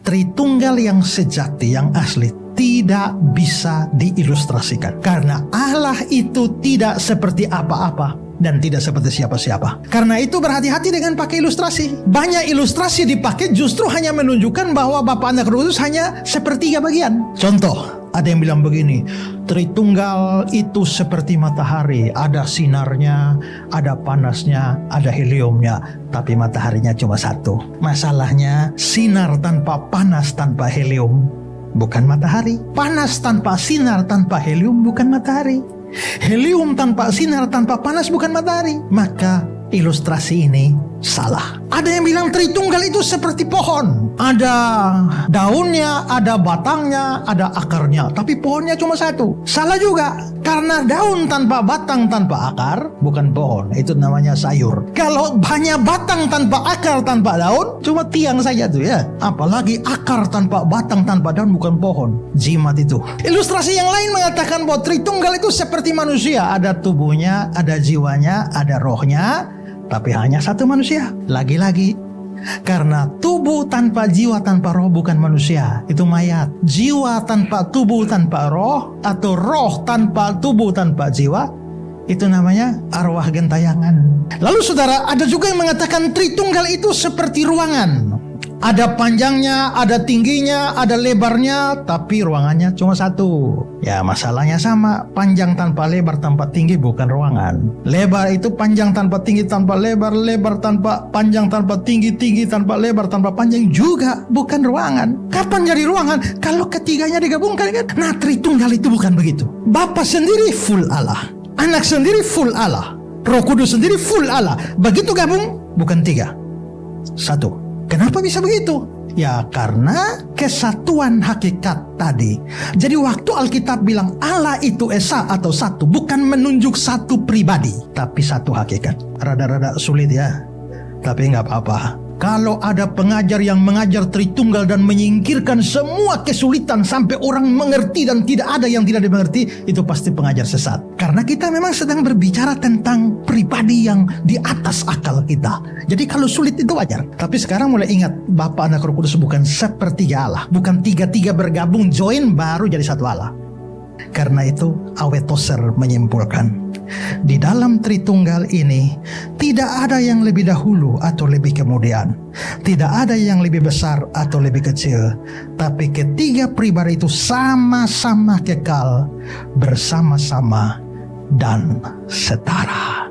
Tritunggal yang sejati, yang asli, tidak bisa diilustrasikan. Karena Allah itu tidak seperti apa-apa dan tidak seperti siapa-siapa. Karena itu berhati-hati dengan pakai ilustrasi. Banyak ilustrasi dipakai justru hanya menunjukkan bahwa Bapa, Anak, Roh Kudus hanya sepertiga bagian. Contoh, ada yang bilang begini, Tritunggal itu seperti matahari, ada sinarnya, ada panasnya, ada heliumnya, tapi mataharinya cuma satu. Masalahnya, sinar tanpa panas tanpa helium bukan matahari. Panas tanpa sinar tanpa helium bukan matahari. Helium tanpa sinar tanpa panas bukan matahari. Maka ilustrasi ini salah. Ada yang bilang Tritunggal itu seperti pohon. Ada daunnya, ada batangnya, ada akarnya. Tapi pohonnya cuma satu. Salah juga. Karena daun tanpa batang tanpa akar bukan pohon. Itu namanya sayur. Kalau banyak batang tanpa akar tanpa daun, cuma tiang saja tuh ya. Apalagi akar tanpa batang tanpa daun bukan pohon. Jimat itu. Ilustrasi yang lain mengatakan bahwa Tritunggal itu seperti manusia. Ada tubuhnya, ada jiwanya, ada rohnya. Tapi hanya satu manusia. Lagi-lagi, karena tubuh tanpa jiwa tanpa roh bukan manusia, itu mayat. Jiwa tanpa tubuh tanpa roh, atau roh tanpa tubuh tanpa jiwa, itu namanya arwah gentayangan. Lalu saudara, ada juga yang mengatakan Tritunggal itu seperti ruangan. Ada panjangnya, ada tingginya, ada lebarnya, tapi ruangannya cuma satu. Ya, masalahnya sama. Panjang tanpa lebar tanpa tinggi bukan ruangan. Lebar itu panjang tanpa tinggi tanpa lebar, lebar tanpa panjang tanpa tinggi, tinggi tanpa lebar tanpa panjang juga bukan ruangan. Kapan jadi ruangan? Kalau ketiganya digabungkan kan? Nah, Tritunggal itu bukan begitu. Bapa sendiri full Allah, Anak sendiri full Allah, Roh Kudus sendiri full Allah. Begitu gabung bukan tiga, satu. Kenapa bisa begitu? Ya karena kesatuan hakikat tadi. Jadi waktu Alkitab bilang Allah itu esa atau satu, bukan menunjuk satu pribadi, tapi satu hakikat. Rada-rada sulit ya, tapi nggak apa-apa. Kalau ada pengajar yang mengajar Tritunggal dan menyingkirkan semua kesulitan sampai orang mengerti dan tidak ada yang tidak dimengerti, itu pasti pengajar sesat. Karena kita memang sedang berbicara tentang pribadi yang di atas akal kita. Jadi kalau sulit itu wajar. Tapi sekarang mulai ingat, Bapa, Anak, Roh Kudus bukan sepertiga Allah. Bukan tiga-tiga bergabung, join baru jadi satu Allah. Karena itu Awetoser menyimpulkan, di dalam Tritunggal ini tidak ada yang lebih dahulu atau lebih kemudian, tidak ada yang lebih besar atau lebih kecil, tapi ketiga pribadi itu sama-sama kekal, bersama-sama dan setara.